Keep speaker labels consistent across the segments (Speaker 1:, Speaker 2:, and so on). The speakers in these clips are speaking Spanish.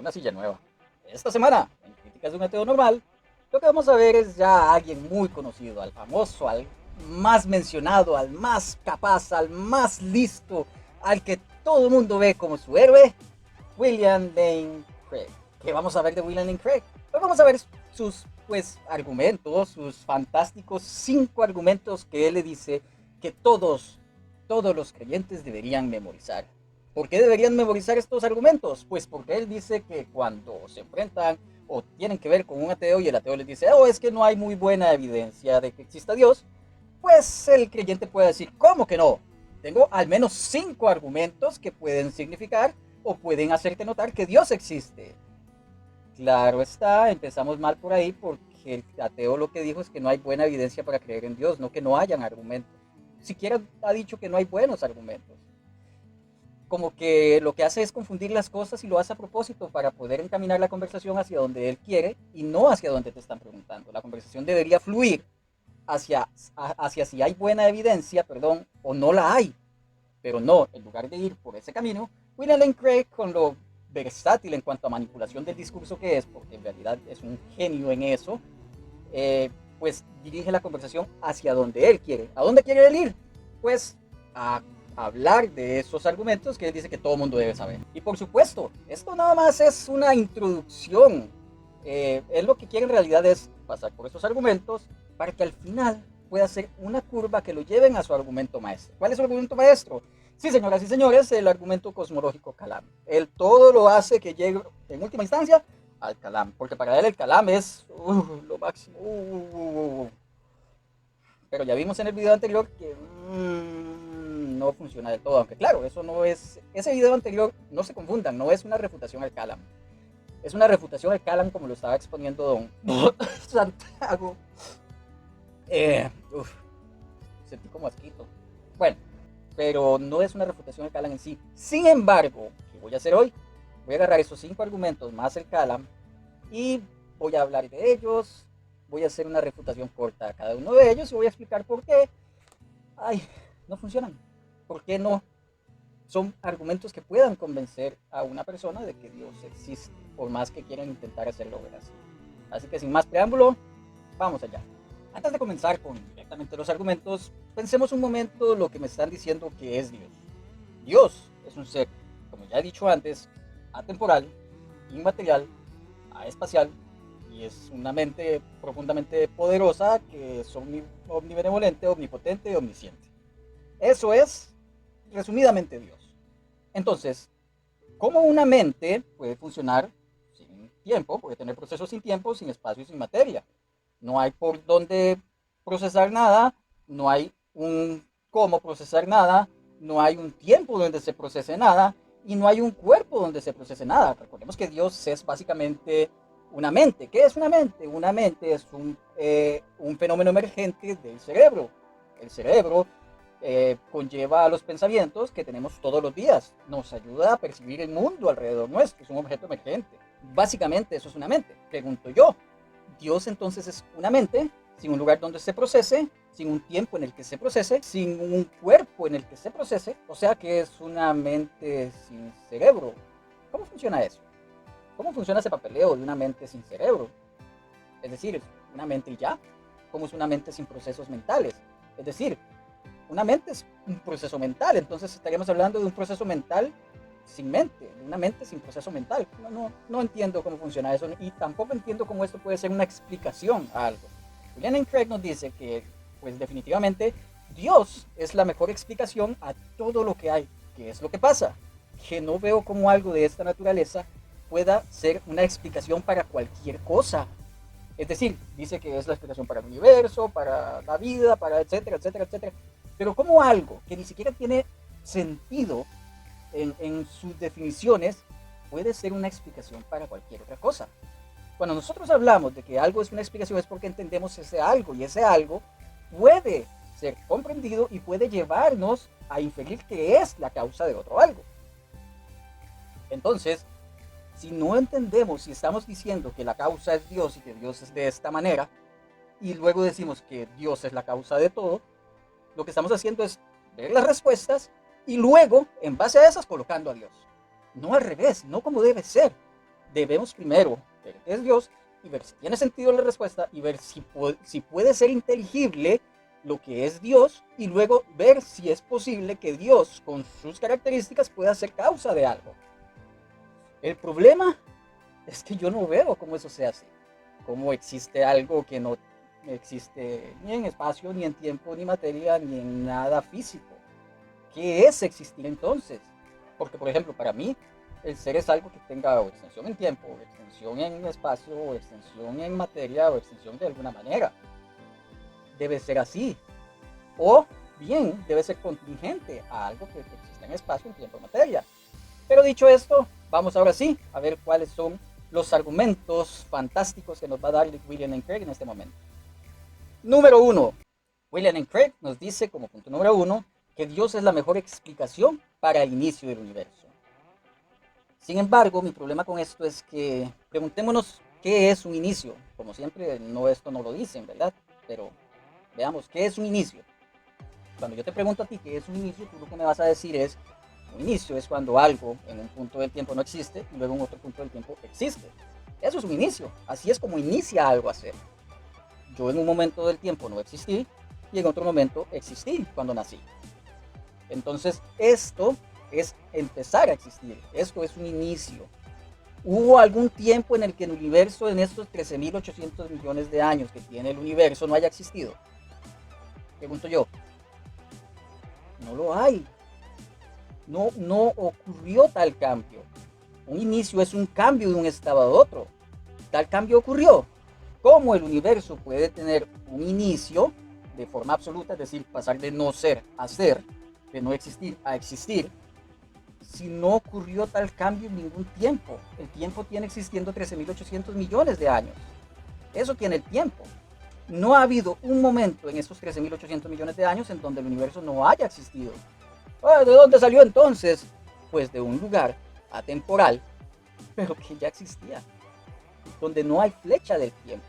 Speaker 1: una silla nueva. Esta semana, en Críticas de un Ateo Normal, lo que vamos a ver es ya a alguien muy conocido, al famoso, al más mencionado, al más capaz, al más listo, al que todo el mundo ve como su héroe, William Lane Craig. ¿Qué vamos a ver de William Lane Craig? Pues vamos a ver sus argumentos, sus fantásticos 5 argumentos que él le dice que todos los creyentes deberían memorizar. ¿Por qué deberían memorizar estos argumentos? Pues porque él dice que cuando se enfrentan o tienen que ver con un ateo y el ateo les dice, oh, es que no hay muy buena evidencia de que exista Dios, pues el creyente puede decir, ¿cómo que no? Tengo al menos 5 argumentos que pueden significar o pueden hacerte notar que Dios existe. Claro está, empezamos mal por ahí porque el ateo lo que dijo es que no hay buena evidencia para creer en Dios, no que no hayan argumentos. Siquiera ha dicho que no hay buenos argumentos. Como que lo que hace es confundir las cosas y lo hace a propósito para poder encaminar la conversación hacia donde él quiere y no hacia donde te están preguntando. La conversación debería fluir hacia si hay buena evidencia, perdón, o no la hay. Pero no, en lugar de ir por ese camino, William Lane Craig, con lo versátil en cuanto a manipulación del discurso que es, porque en realidad es un genio en eso, pues dirige la conversación hacia donde él quiere. ¿A dónde quiere él ir? Pues a hablar de esos argumentos que él dice que todo el mundo debe saber. Y por supuesto, esto nada más es una introducción. Él lo que quiere en realidad es pasar por esos argumentos para que al final pueda hacer una curva que lo lleven a su argumento maestro. ¿Cuál es su argumento maestro? Sí, señoras y señores, el argumento cosmológico Kalam. Él todo lo hace que llegue en última instancia al Kalam, porque para él el Kalam es lo máximo. Pero ya vimos en el video anterior que no funciona del todo, aunque claro, eso no es, ese video anterior, no se confundan, no es una refutación al Kalam. Es una refutación al Kalam como lo estaba exponiendo Don Santiago. Uf, sentí como asquito. Bueno, pero no es una refutación al Kalam en sí. Sin embargo, ¿qué voy a hacer hoy? Voy a agarrar esos 5 argumentos más el Kalam y voy a hablar de ellos. Voy a hacer una refutación corta a cada uno de ellos y voy a explicar por qué. Ay, no funcionan. ¿Por qué no? Son argumentos que puedan convencer a una persona de que Dios existe, por más que quieran intentar hacerlo ver así. Así que sin más preámbulo, vamos allá. Antes de comenzar con directamente los argumentos, pensemos un momento lo que me están diciendo que es Dios. Dios es un ser, como ya he dicho antes, atemporal, inmaterial, aespacial, y es una mente profundamente poderosa que es omnibenevolente, omnipotente y omnisciente. Eso es, resumidamente, Dios. Entonces, ¿cómo una mente puede funcionar sin tiempo? Puede tener procesos sin tiempo, sin espacio y sin materia. No hay por dónde procesar nada, no hay un cómo procesar nada, no hay un tiempo donde se procese nada y no hay un cuerpo donde se procese nada. Recordemos que Dios es básicamente una mente. ¿Qué es una mente? Una mente es un fenómeno emergente del cerebro. El cerebro conlleva los pensamientos que tenemos todos los días. Nos ayuda a percibir el mundo alrededor nuestro. Es un objeto emergente. Básicamente eso es una mente. Pregunto yo, ¿Dios entonces es una mente sin un lugar donde se procese, sin un tiempo en el que se procese, sin un cuerpo en el que se procese? O sea que es una mente sin cerebro. ¿Cómo funciona eso? ¿Cómo funciona ese papeleo de una mente sin cerebro? Es decir, una mente y ya. ¿Cómo es una mente sin procesos mentales? Es decir, una mente es un proceso mental, entonces estaríamos hablando de un proceso mental sin mente, de una mente sin proceso mental. No entiendo cómo funciona eso y tampoco entiendo cómo esto puede ser una explicación a algo. William Lane Craig nos dice que, pues definitivamente, Dios es la mejor explicación a todo lo que hay. ¿Qué es lo que pasa? Que no veo cómo algo de esta naturaleza pueda ser una explicación para cualquier cosa. Es decir, dice que es la explicación para el universo, para la vida, para etcétera, etcétera, etcétera. Pero como algo que ni siquiera tiene sentido en sus definiciones puede ser una explicación para cualquier otra cosa. Cuando nosotros hablamos de que algo es una explicación es porque entendemos ese algo y ese algo puede ser comprendido y puede llevarnos a inferir que es la causa de otro algo. Entonces, si no entendemos, si estamos diciendo que la causa es Dios y que Dios es de esta manera, y luego decimos que Dios es la causa de todo, lo que estamos haciendo es ver las respuestas y luego, en base a esas, colocando a Dios. No al revés, no como debe ser. debemos primero ver qué es Dios y ver si tiene sentido la respuesta y ver si puede ser inteligible lo que es Dios y luego ver si es posible que Dios con sus características pueda ser causa de algo. El problema es que yo no veo cómo eso se hace, cómo existe algo que no existe ni en espacio, ni en tiempo, ni materia, ni en nada físico. ¿Qué es existir entonces? Porque, por ejemplo, para mí, el ser es algo que tenga o extensión en tiempo, o extensión en espacio, o extensión en materia, o extensión de alguna manera. Debe ser así. O bien, debe ser contingente a algo que existe en espacio, en tiempo, en materia. Pero dicho esto, vamos ahora sí a ver cuáles son los argumentos fantásticos que nos va a dar William Lane Craig en este momento. Número 1. William Lane Craig nos dice como punto número 1 que Dios es la mejor explicación para el inicio del universo. Sin embargo, mi problema con esto es que preguntémonos qué es un inicio. Como siempre, esto no lo dicen, ¿verdad? Pero veamos, ¿qué es un inicio? Cuando yo te pregunto a ti qué es un inicio, tú lo que me vas a decir es, un inicio es cuando algo en un punto del tiempo no existe y luego en otro punto del tiempo existe. Eso es un inicio. Así es como inicia algo a ser. Yo en un momento del tiempo no existí y en otro momento existí cuando nací. Entonces esto es empezar a existir. Esto es un inicio. ¿Hubo algún tiempo en el que el universo, en estos 13.800 millones de años que tiene el universo, no haya existido? Pregunto yo. No lo hay. No ocurrió tal cambio. Un inicio es un cambio de un estado a otro. Tal cambio ocurrió. ¿Cómo el universo puede tener un inicio de forma absoluta, es decir, pasar de no ser a ser, de no existir a existir, si no ocurrió tal cambio en ningún tiempo? El tiempo tiene existiendo 13.800 millones de años. Eso tiene el tiempo. No ha habido un momento en esos 13.800 millones de años en donde el universo no haya existido. ¿De dónde salió entonces? Pues de un lugar atemporal, pero que ya existía, donde no hay flecha del tiempo.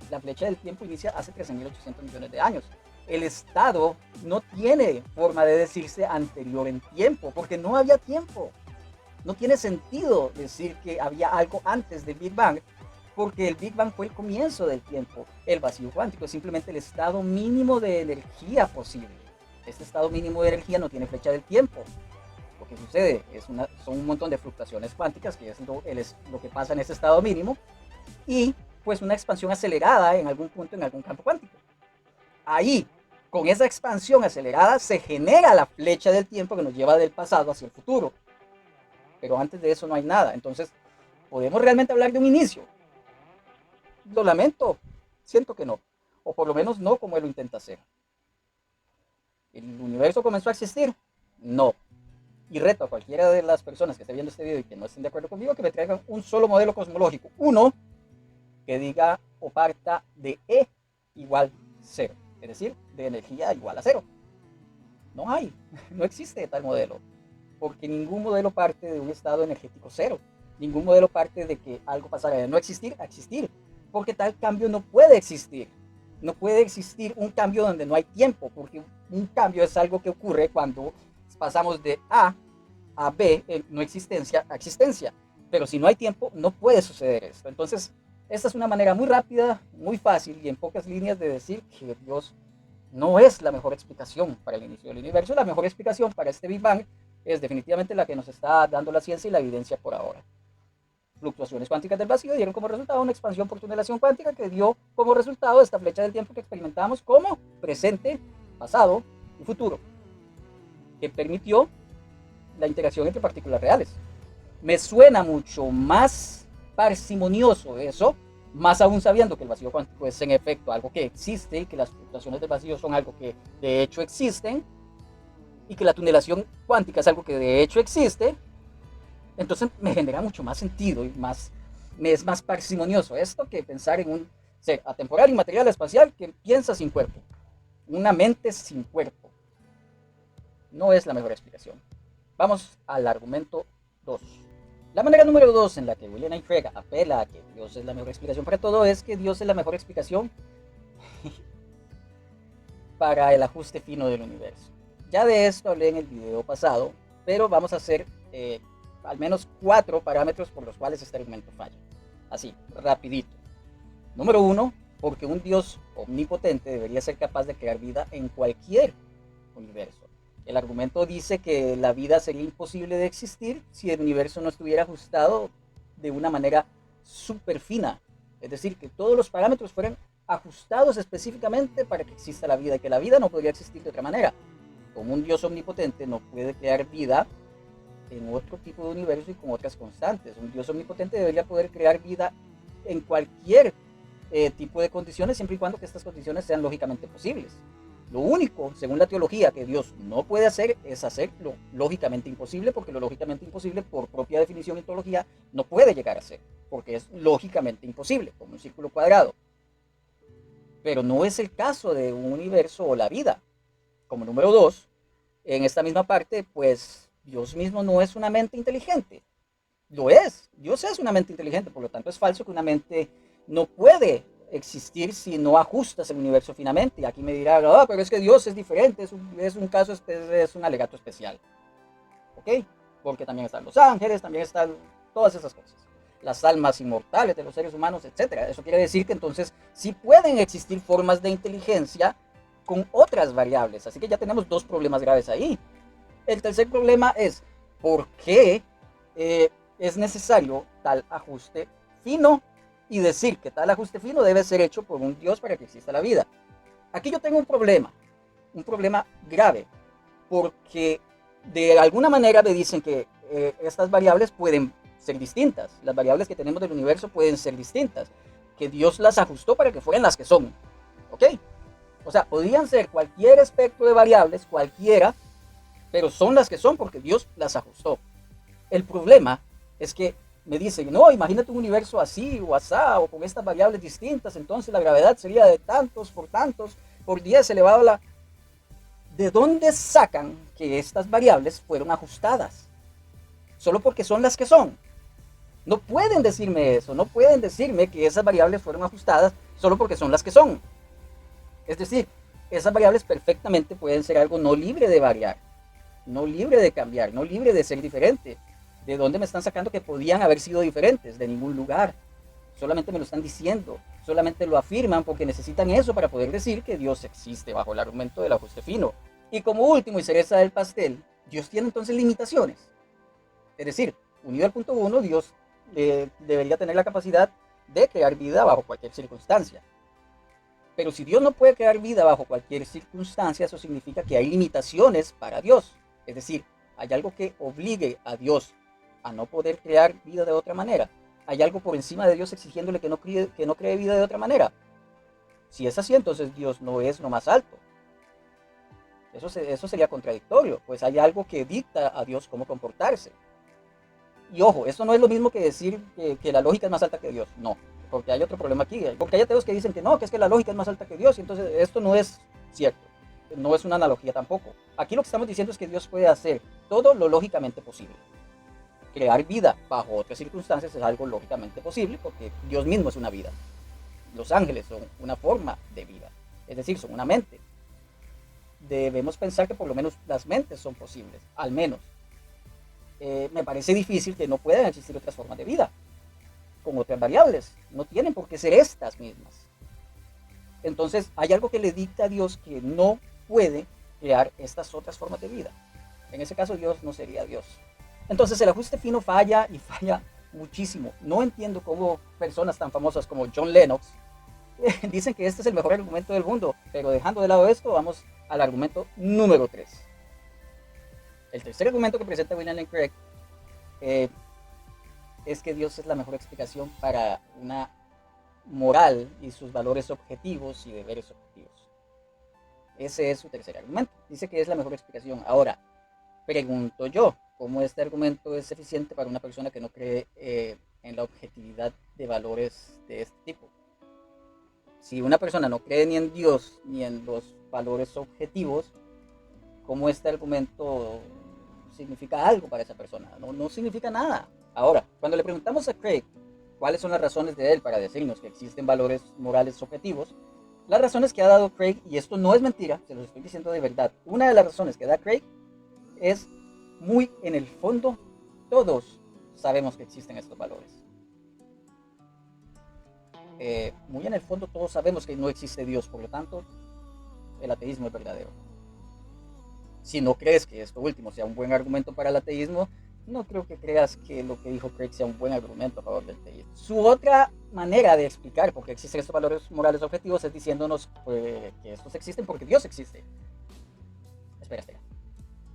Speaker 1: La flecha del tiempo inicia hace 13.800 millones de años. El estado no tiene forma de decirse anterior en tiempo, porque no había tiempo. No tiene sentido decir que había algo antes del Big Bang, porque el Big Bang fue el comienzo del tiempo. El vacío cuántico es simplemente el estado mínimo de energía posible. Este estado mínimo de energía no tiene flecha del tiempo. Lo que sucede son un montón de fluctuaciones cuánticas, que es lo que pasa en ese estado mínimo, y pues una expansión acelerada en algún punto en algún campo cuántico. Ahí, con esa expansión acelerada, se genera la flecha del tiempo que nos lleva del pasado hacia el futuro. Pero antes de eso no hay nada. Entonces, ¿podemos realmente hablar de un inicio? Lo lamento, siento que no. O por lo menos no como él lo intenta hacer. ¿El universo comenzó a existir? No. Y reto a cualquiera de las personas que esté viendo este video y que no estén de acuerdo conmigo que me traigan un solo modelo cosmológico. Uno que diga o parta de E igual 0. Es decir, de energía igual a 0. No hay, no existe tal modelo. Porque ningún modelo parte de un estado energético 0. Ningún modelo parte de que algo pasara de no existir a existir. Porque tal cambio no puede existir. No puede existir un cambio donde no hay tiempo, porque un cambio es algo que ocurre cuando pasamos de A a B, no existencia a existencia. Pero si no hay tiempo, no puede suceder esto. Entonces, esta es una manera muy rápida, muy fácil y en pocas líneas de decir que Dios no es la mejor explicación para el inicio del universo. La mejor explicación para este Big Bang es definitivamente la que nos está dando la ciencia y la evidencia por ahora. Fluctuaciones cuánticas del vacío dieron como resultado una expansión por tunelación cuántica que dio como resultado esta flecha del tiempo que experimentamos como presente, pasado y futuro, que permitió la interacción entre partículas reales. Me suena mucho más parsimonioso eso, más aún sabiendo que el vacío cuántico es en efecto algo que existe y que las fluctuaciones del vacío son algo que de hecho existen y que la tunelación cuántica es algo que de hecho existe. Entonces me genera mucho más sentido y me es más parsimonioso esto que pensar en un ser atemporal, inmaterial, espacial que piensa sin cuerpo. Una mente sin cuerpo. No es la mejor explicación. Vamos al argumento 2. La manera número 2 en la que William Lane Craig apela a que Dios es la mejor explicación para todo es que Dios es la mejor explicación para el ajuste fino del universo. Ya de esto hablé en el video pasado, pero vamos a hacer al menos 4 parámetros por los cuales este argumento falla. Así, rapidito. Número 1, porque un Dios omnipotente debería ser capaz de crear vida en cualquier universo. El argumento dice que la vida sería imposible de existir si el universo no estuviera ajustado de una manera súper fina. Es decir, que todos los parámetros fueran ajustados específicamente para que exista la vida y que la vida no podría existir de otra manera. Como un Dios omnipotente no puede crear vida en otro tipo de universo y con otras constantes. Un Dios omnipotente debería poder crear vida en cualquier tipo de condiciones, siempre y cuando que estas condiciones sean lógicamente posibles. Lo único, según la teología, que Dios no puede hacer es hacer lo lógicamente imposible, porque lo lógicamente imposible, por propia definición en teología, no puede llegar a ser, porque es lógicamente imposible, como un círculo cuadrado. Pero no es el caso de un universo o la vida. Como número 2, en esta misma parte, pues Dios mismo no es una mente inteligente. Lo es, Dios es una mente inteligente, por lo tanto es falso que una mente no puede existir si no ajustas el universo finamente. Y aquí me dirá, pero es que Dios es diferente, es un caso, es un alegato especial. ¿Ok? Porque también están los ángeles, también están todas esas cosas. Las almas inmortales de los seres humanos, etc. Eso quiere decir que entonces sí pueden existir formas de inteligencia con otras variables. Así que ya tenemos 2 problemas graves ahí. El tercer problema es, ¿por qué es necesario tal ajuste fino? Y decir que tal ajuste fino debe ser hecho por un Dios para que exista la vida. Aquí yo tengo un problema grave, porque de alguna manera me dicen que estas variables pueden ser distintas, las variables que tenemos del universo pueden ser distintas, que Dios las ajustó para que fueran las que son, ¿ok? O sea, podrían ser cualquier espectro de variables, cualquiera, pero son las que son porque Dios las ajustó. El problema es que me dicen, no, imagínate un universo así o asá o con estas variables distintas, entonces la gravedad sería de tantos por 10 elevado a la... ¿De dónde sacan que estas variables fueron ajustadas? Solo porque son las que son. No pueden decirme eso, no pueden decirme que esas variables fueron ajustadas solo porque son las que son. Es decir, esas variables perfectamente pueden ser algo no libre de variar, no libre de cambiar, no libre de ser diferente. ¿De dónde me están sacando que podían haber sido diferentes? De ningún lugar. Solamente me lo están diciendo, solamente lo afirman porque necesitan eso para poder decir que Dios existe bajo el argumento del ajuste fino. Y como último y cereza del pastel, Dios tiene entonces limitaciones. Es decir, unido al punto 1, Dios debería tener la capacidad de crear vida bajo cualquier circunstancia. Pero si Dios no puede crear vida bajo cualquier circunstancia, eso significa que hay limitaciones para Dios. Es decir, hay algo que obligue a Dios a no poder crear vida de otra manera. Hay algo por encima de Dios exigiéndole que no cree vida de otra manera. Si es así, entonces Dios no es lo más alto. Eso sería contradictorio, pues hay algo que dicta a Dios cómo comportarse. Y ojo, esto no es lo mismo que decir que la lógica es más alta que Dios. No, porque hay otro problema aquí. Porque hay ateos que dicen que no, que es que la lógica es más alta que Dios. Y entonces esto no es cierto. No es una analogía tampoco. Aquí lo que estamos diciendo es que Dios puede hacer todo lo lógicamente posible. Crear vida bajo otras circunstancias es algo lógicamente posible porque Dios mismo es una vida. Los ángeles son una forma de vida. Es decir, son una mente. Debemos pensar que por lo menos las mentes son posibles, al menos. Me parece difícil que no puedan existir otras formas de vida, con otras variables. No tienen por qué ser estas mismas. Entonces, hay algo que le dicta a Dios que no puede crear estas otras formas de vida. En ese caso, Dios no sería Dios. Entonces, el ajuste fino falla y falla muchísimo. No entiendo cómo personas tan famosas como John Lennox dicen que este es el mejor argumento del mundo. Pero dejando de lado esto, vamos al argumento número 3. El tercer argumento que presenta William Lane Craig es que Dios es la mejor explicación para una moral y sus valores objetivos y deberes objetivos. Ese es su tercer argumento. Dice que es la mejor explicación. Ahora, pregunto yo, ¿cómo este argumento es eficiente para una persona que no cree en la objetividad de valores de este tipo? Si una persona no cree ni en Dios ni en los valores objetivos, ¿cómo este argumento significa algo para esa persona? No significa nada. Ahora, cuando le preguntamos a Craig cuáles son las razones de él para decirnos que existen valores morales objetivos, las razones que ha dado Craig, y esto no es mentira, se los estoy diciendo de verdad, una de las razones que da Craig es muy en el fondo Todos sabemos que existen estos valores. Muy en el fondo todos sabemos que no existe Dios, por lo tanto, el ateísmo es verdadero. Si no crees que esto último sea un buen argumento para el ateísmo, no creo que creas que lo que dijo Craig sea un buen argumento a favor del ateísmo. Su otra manera de explicar por qué existen estos valores morales objetivos es diciéndonos que estos existen porque Dios existe. Espera.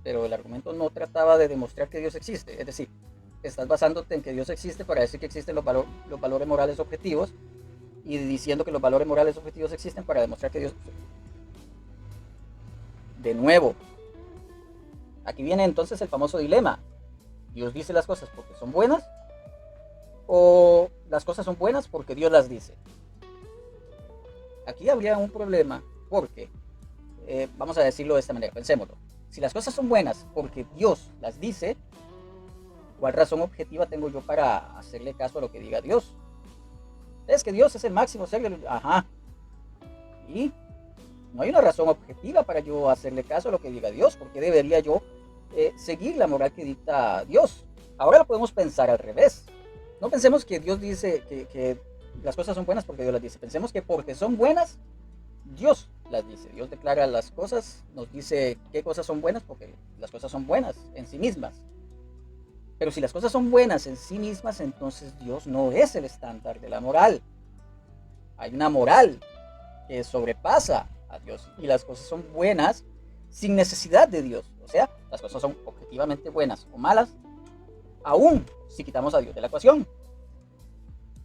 Speaker 1: Pero el argumento no trataba de demostrar que Dios existe. Es decir, estás basándote en que Dios existe para decir que existen los valores morales objetivos y diciendo que los valores morales objetivos existen para demostrar que Dios... De nuevo, aquí viene entonces el famoso dilema. ¿Dios dice las cosas porque son buenas? ¿O las cosas son buenas porque Dios las dice? Aquí habría un problema porque, vamos a decirlo de esta manera, pensémoslo. Si las cosas son buenas porque Dios las dice, ¿cuál razón objetiva tengo yo para hacerle caso a lo que diga Dios? Es que Dios es el máximo ser. Ajá. Y no hay una razón objetiva para yo hacerle caso a lo que diga Dios, porque debería yo seguir la moral que dicta Dios. Ahora lo podemos pensar al revés. No pensemos que Dios dice que las cosas son buenas porque Dios las dice. Pensemos que porque son buenas, Dios las dice. Dios declara las cosas, nos dice qué cosas son buenas porque las cosas son buenas en sí mismas. Pero si las cosas son buenas en sí mismas, entonces Dios no es el estándar de la moral. Hay una moral que sobrepasa a Dios y las cosas son buenas sin necesidad de Dios. O sea, las cosas son objetivamente buenas o malas, aún si quitamos a Dios de la ecuación.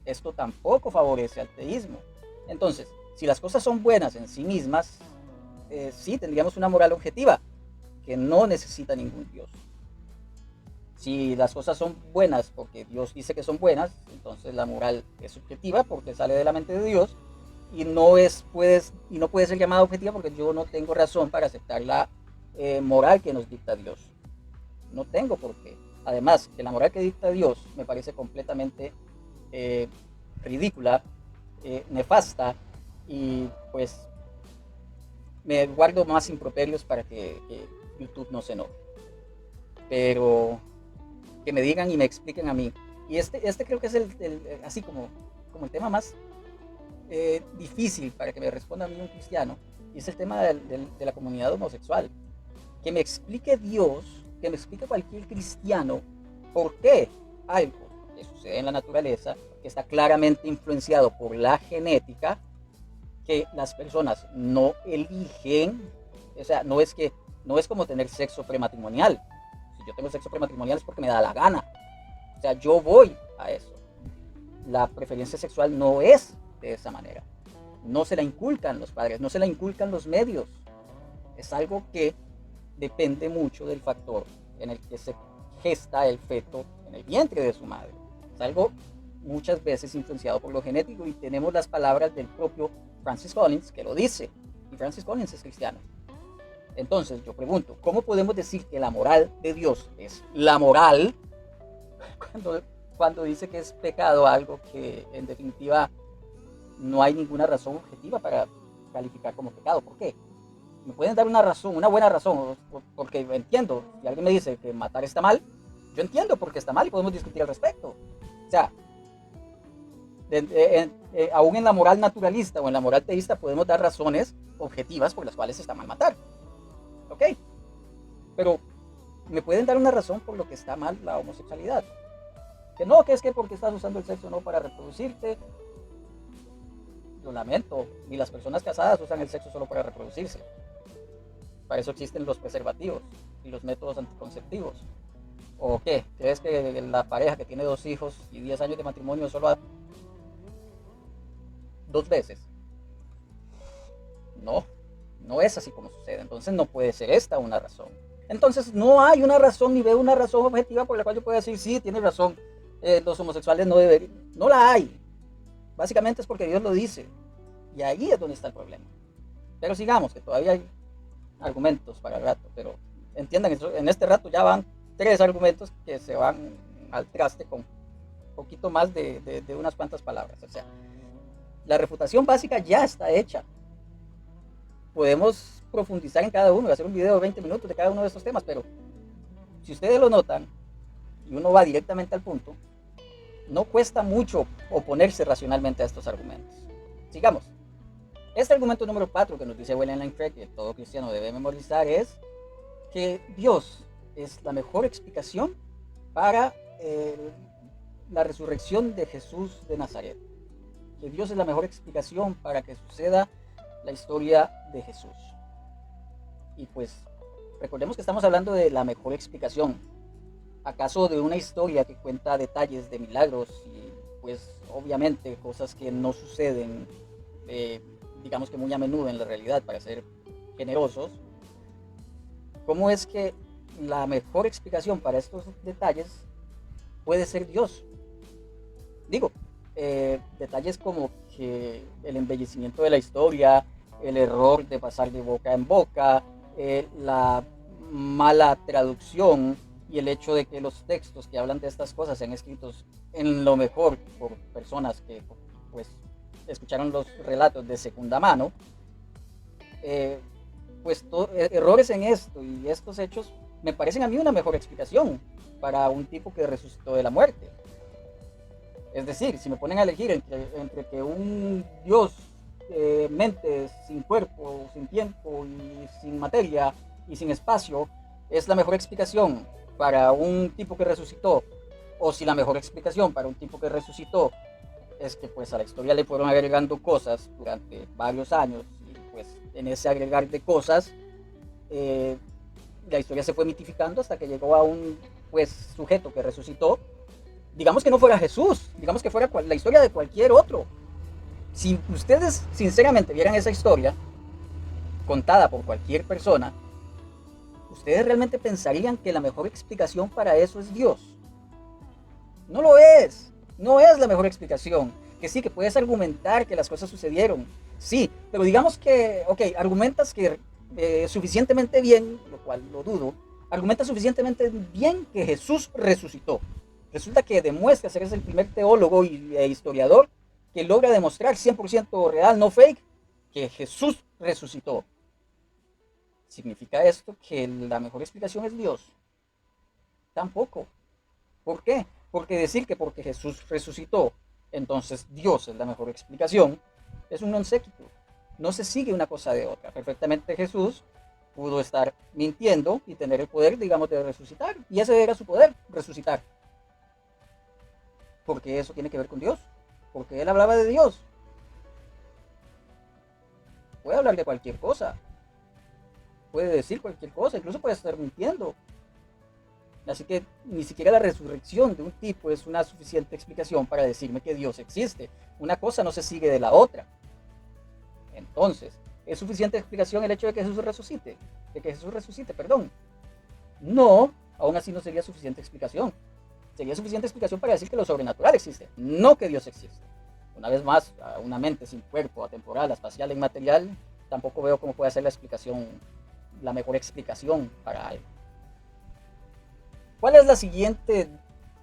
Speaker 1: Esto tampoco favorece al teísmo. Entonces, si las cosas son buenas en sí mismas, sí tendríamos una moral objetiva que no necesita ningún Dios. Si las cosas son buenas porque Dios dice que son buenas, entonces la moral es subjetiva porque sale de la mente de Dios y no puede ser llamada objetiva porque yo no tengo razón para aceptar la moral que nos dicta Dios. No tengo por qué. Además, que la moral que dicta Dios me parece completamente ridícula, nefasta, y pues me guardo más improperios para que YouTube no se enoje. Pero que me digan y me expliquen a mí. Y este creo que es así como el tema más difícil para que me responda a mí un cristiano, y es el tema de la comunidad homosexual. Que me explique Dios, que me explique cualquier cristiano por qué algo que sucede en la naturaleza, que está claramente influenciado por la genética, que las personas no eligen, o sea, no es como tener sexo prematrimonial. Si yo tengo sexo prematrimonial es porque me da la gana. O sea, yo voy a eso. La preferencia sexual no es de esa manera. No se la inculcan los padres, no se la inculcan los medios. Es algo que depende mucho del factor en el que se gesta el feto en el vientre de su madre. Es algo muchas veces influenciado por lo genético, y tenemos las palabras del propio Francis Collins que lo dice, y Francis Collins es cristiano. Entonces yo pregunto, ¿cómo podemos decir que la moral de Dios es la moral cuando dice que es pecado algo que en definitiva no hay ninguna razón objetiva para calificar como pecado? ¿Por qué? ¿Me pueden dar una razón, una buena razón? Porque entiendo, si alguien me dice que matar está mal, yo entiendo por qué está mal y podemos discutir al respecto. O sea, aún en la moral naturalista o en la moral teísta podemos dar razones objetivas por las cuales está mal matar. ¿Ok? Pero me pueden dar una razón por lo que está mal la homosexualidad. Que es que porque estás usando el sexo no para reproducirte. Lo lamento, ni las personas casadas usan el sexo solo para reproducirse. Para eso existen los preservativos y los métodos anticonceptivos. ¿O qué? ¿Crees que la pareja que tiene 2 hijos y 10 años de matrimonio solo ha 2 veces? No es así como sucede. Entonces no puede ser esta una razón. Entonces no hay una razón, ni veo una razón objetiva por la cual yo pueda decir, sí, tiene razón, los homosexuales no deberían. No la hay. Básicamente es porque Dios lo dice. Y ahí es donde está el problema. Pero sigamos, que todavía hay argumentos para el rato. Pero entiendan, en este rato ya van 3 argumentos que se van al traste con un poquito más de unas cuantas palabras. O sea, la refutación básica ya está hecha. Podemos profundizar en cada uno y hacer un video de 20 minutos de cada uno de estos temas, pero si ustedes lo notan, y uno va directamente al punto, no cuesta mucho oponerse racionalmente a estos argumentos. Sigamos. Este argumento número 4 que nos dice William Lane Craig, que todo cristiano debe memorizar, es que Dios es la mejor explicación para la resurrección de Jesús de Nazaret. Que Dios es la mejor explicación para que suceda la historia de Jesús. Y pues recordemos que estamos hablando de la mejor explicación. ¿Acaso de una historia que cuenta detalles de milagros y pues obviamente cosas que no suceden, digamos que muy a menudo en la realidad, para ser generosos? ¿Cómo es que la mejor explicación para estos detalles puede ser Dios? Digo, detalles como que el embellecimiento de la historia, el error de pasar de boca en boca, la mala traducción y el hecho de que los textos que hablan de estas cosas sean escritos en lo mejor por personas que pues escucharon los relatos de segunda mano, pues errores en esto y estos hechos me parecen a mí una mejor explicación para un tipo que resucitó de la muerte. Es decir, si me ponen a elegir entre que un Dios mente sin cuerpo, sin tiempo y sin materia y sin espacio es la mejor explicación para un tipo que resucitó, o si la mejor explicación para un tipo que resucitó es que pues a la historia le fueron agregando cosas durante varios años y pues en ese agregar de cosas la historia se fue mitificando hasta que llegó a un pues sujeto que resucitó. Digamos que no fuera Jesús, digamos que fuera la historia de cualquier otro. Si ustedes sinceramente vieran esa historia contada por cualquier persona, ustedes realmente pensarían que la mejor explicación para eso es Dios. No lo es, no es la mejor explicación. Que sí, que puedes argumentar que las cosas sucedieron, sí, pero digamos que, ok, argumentas que suficientemente bien, lo cual lo dudo, argumentas suficientemente bien que Jesús resucitó. Resulta que demuestras, eres el primer teólogo e historiador que logra demostrar 100% real, no fake, que Jesús resucitó. ¿Significa esto que la mejor explicación es Dios? Tampoco. ¿Por qué? Porque decir que porque Jesús resucitó, entonces Dios es la mejor explicación, es un non sequitur. No se sigue una cosa de otra. Perfectamente Jesús pudo estar mintiendo y tener el poder, digamos, de resucitar. Y ese era su poder, resucitar. Porque eso tiene que ver con Dios. Porque él hablaba de Dios. Puede hablar de cualquier cosa. Puede decir cualquier cosa. Incluso puede estar mintiendo. Así que ni siquiera la resurrección de un tipo es una suficiente explicación para decirme que Dios existe. Una cosa no se sigue de la otra. Entonces, ¿es suficiente explicación el hecho de que Jesús resucite? Perdón. No, aún así no sería suficiente explicación. Sería suficiente explicación para decir que lo sobrenatural existe, no que Dios existe. Una vez más, una mente sin cuerpo, atemporal, espacial, inmaterial, tampoco veo cómo puede ser la mejor explicación para algo. ¿Cuál es la siguiente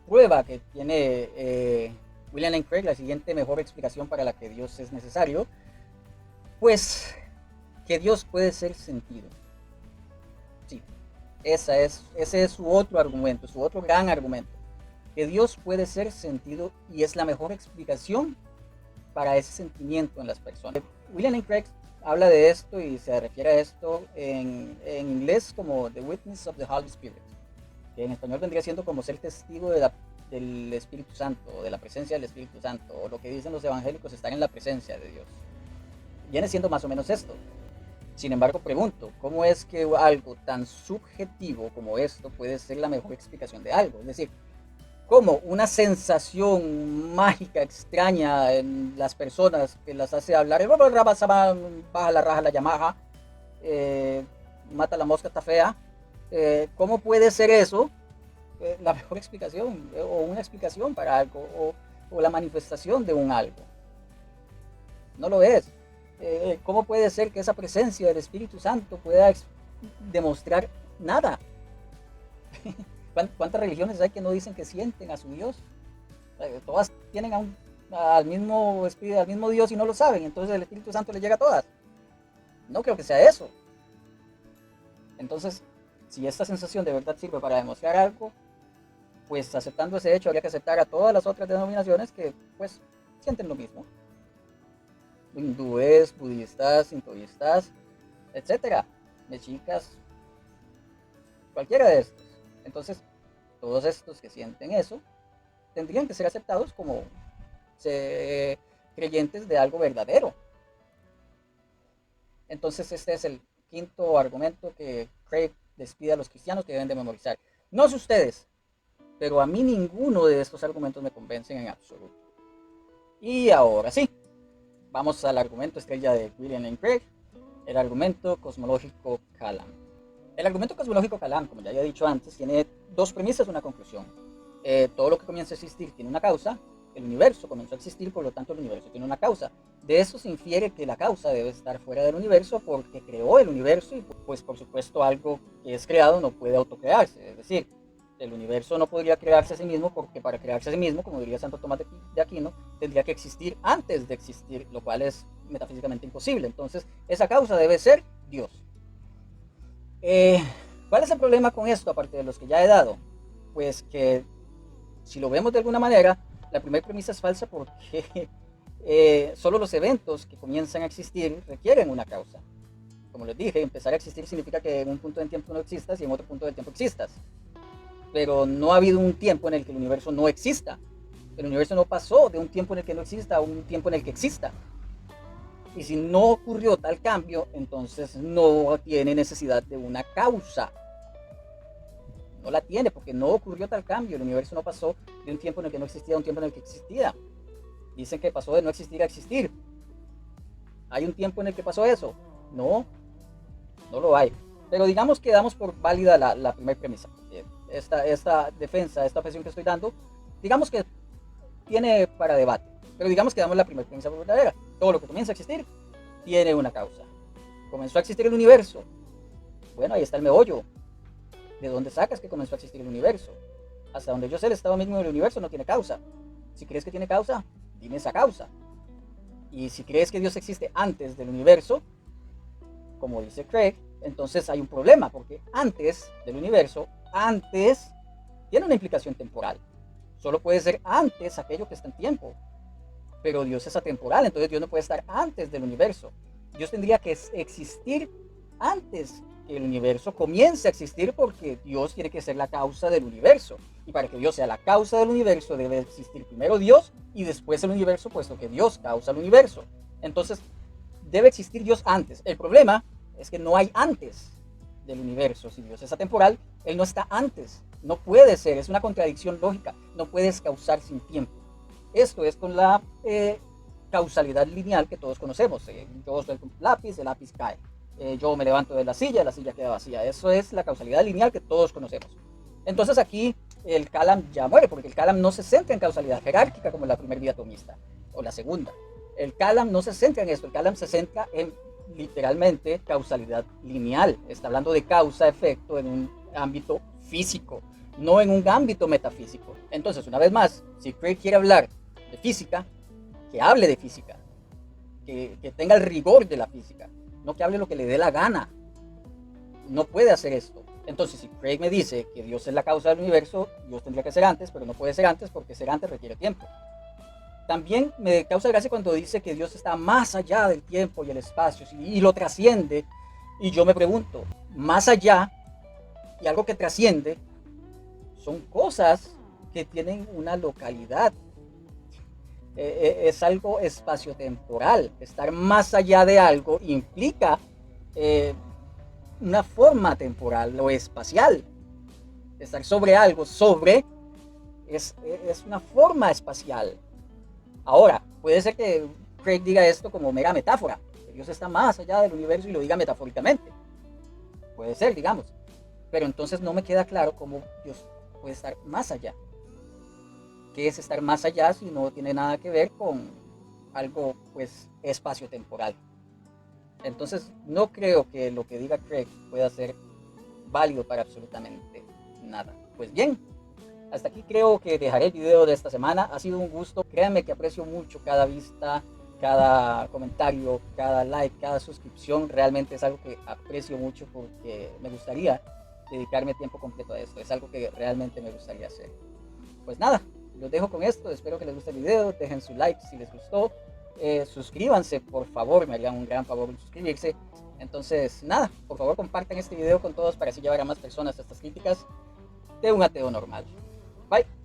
Speaker 1: prueba que tiene William Lane Craig, la siguiente mejor explicación para la que Dios es necesario? Pues que Dios puede ser sentido. Sí, ese es su otro argumento, su otro gran argumento. Que Dios puede ser sentido y es la mejor explicación para ese sentimiento en las personas. William Lane Craig habla de esto y se refiere a esto en inglés como The Witness of the Holy Spirit, que en español vendría siendo como ser testigo del Espíritu Santo, de la presencia del Espíritu Santo, o lo que dicen los evangélicos, estar en la presencia de Dios. Viene siendo más o menos esto. Sin embargo, pregunto, ¿cómo es que algo tan subjetivo como esto puede ser la mejor explicación de algo? Es decir, ¿cómo una sensación mágica, extraña en las personas que las hace hablar, baja la raja la Yamaha, mata la mosca, está fea? ¿Cómo puede ser eso la mejor explicación o una explicación para algo o la manifestación de un algo? No lo es. ¿Cómo puede ser que esa presencia del Espíritu Santo pueda demostrar nada? ¿Cuántas religiones hay que no dicen que sienten a su Dios? Todas tienen al mismo Espíritu, al mismo Dios y no lo saben, entonces el Espíritu Santo les llega a todas. No creo que sea eso. Entonces, si esta sensación de verdad sirve para demostrar algo, pues aceptando ese hecho habría que aceptar a todas las otras denominaciones que pues sienten lo mismo. Hindúes, budistas, sintoístas, etcétera, mexicas, cualquiera de estos. Entonces, todos estos que sienten eso tendrían que ser aceptados como creyentes de algo verdadero. Entonces, este es el quinto argumento que Craig les pide a los cristianos que deben de memorizar. No sé ustedes, pero a mí ninguno de estos argumentos me convencen en absoluto. Y ahora sí, vamos al argumento estrella de William Lane Craig, el argumento cosmológico Kalam. El argumento cosmológico Kalam, como ya había dicho antes, tiene dos premisas y una conclusión. Todo lo que comienza a existir tiene una causa. El universo comenzó a existir, por lo tanto el universo tiene una causa. De eso se infiere que la causa debe estar fuera del universo porque creó el universo y pues por supuesto algo que es creado no puede autocrearse. Es decir, el universo no podría crearse a sí mismo porque para crearse a sí mismo, como diría Santo Tomás de Aquino, tendría que existir antes de existir, lo cual es metafísicamente imposible. Entonces esa causa debe ser Dios. ¿Cuál es el problema con esto aparte de los que ya he dado? Pues que si lo vemos de alguna manera, la primera premisa es falsa porque solo los eventos que comienzan a existir requieren una causa. Como les dije, empezar a existir significa que en un punto del tiempo no existas y en otro punto del tiempo existas. Pero no ha habido un tiempo en el que el universo no exista. El universo no pasó de un tiempo en el que no exista a un tiempo en el que exista. Y si no ocurrió tal cambio, entonces no tiene necesidad de una causa. No la tiene porque no ocurrió tal cambio. El universo no pasó de un tiempo en el que no existía a un tiempo en el que existía. Dicen que pasó de no existir a existir. ¿Hay un tiempo en el que pasó eso? No, no lo hay. Pero digamos que damos por válida la primera premisa. Esta defensa, esta objeción que estoy dando, digamos que tiene para debate. Pero digamos que damos la primera premisa por verdadera. Todo lo que comienza a existir tiene una causa. Comenzó a existir el universo. Bueno, ahí está el meollo. ¿De dónde sacas que comenzó a existir el universo? Hasta donde yo sé, el estado mismo del universo no tiene causa. Si crees que tiene causa, dime esa causa. Y si crees que Dios existe antes del universo, como dice Craig, entonces hay un problema, porque antes del universo, antes tiene una implicación temporal. Solo puede ser antes aquello que está en tiempo. Pero Dios es atemporal, entonces Dios no puede estar antes del universo. Dios tendría que existir antes que el universo comience a existir porque Dios tiene que ser la causa del universo. Y para que Dios sea la causa del universo debe existir primero Dios y después el universo, puesto que Dios causa el universo. Entonces debe existir Dios antes. El problema es que no hay antes del universo. Si Dios es atemporal, Él no está antes. No puede ser, es una contradicción lógica. No puedes causar sin tiempo. Esto es con la causalidad lineal que todos conocemos. Yo suelto un lápiz, el lápiz cae. Yo me levanto de la silla queda vacía. Eso es la causalidad lineal que todos conocemos. Entonces aquí el Kalam ya muere, porque el Kalam no se centra en causalidad jerárquica como la primera vía atomista o la segunda. El Kalam no se centra en esto, el Kalam se centra en literalmente causalidad lineal. Está hablando de causa-efecto en un ámbito físico, no en un ámbito metafísico. Entonces, una vez más, si Craig quiere hablar de física, que hable de física, que tenga el rigor de la física, no que hable lo que le dé la gana. No puede hacer esto. Entonces, si Craig me dice que Dios es la causa del universo, Dios tendría que ser antes, pero no puede ser antes porque ser antes requiere tiempo. También me causa gracia cuando dice que Dios está más allá del tiempo y el espacio y lo trasciende. Y yo me pregunto, más allá y algo que trasciende son cosas que tienen una localidad. Es algo espaciotemporal. Estar más allá de algo implica una forma temporal o espacial. Estar sobre algo, es una forma espacial. Ahora, puede ser que Craig diga esto como mera metáfora, que Dios está más allá del universo y lo diga metafóricamente. Puede ser, digamos. Pero entonces no me queda claro cómo Dios puede estar más allá. ¿Qué es estar más allá si no tiene nada que ver con algo pues espacio-temporal? Entonces no creo que lo que diga Craig pueda ser válido para absolutamente nada. Pues bien, hasta aquí creo que dejaré el video de esta semana. Ha sido un gusto. Créanme que aprecio mucho cada vista, cada comentario, cada like, cada suscripción. Realmente es algo que aprecio mucho porque me gustaría dedicarme tiempo completo a esto. Es algo que realmente me gustaría hacer. pues nada, los dejo con esto, espero que les guste el video, dejen su like si les gustó, suscríbanse por favor, me harían un gran favor en suscribirse. Entonces nada, por favor compartan este video con todos para así llevar a más personas estas críticas de un ateo normal. Bye.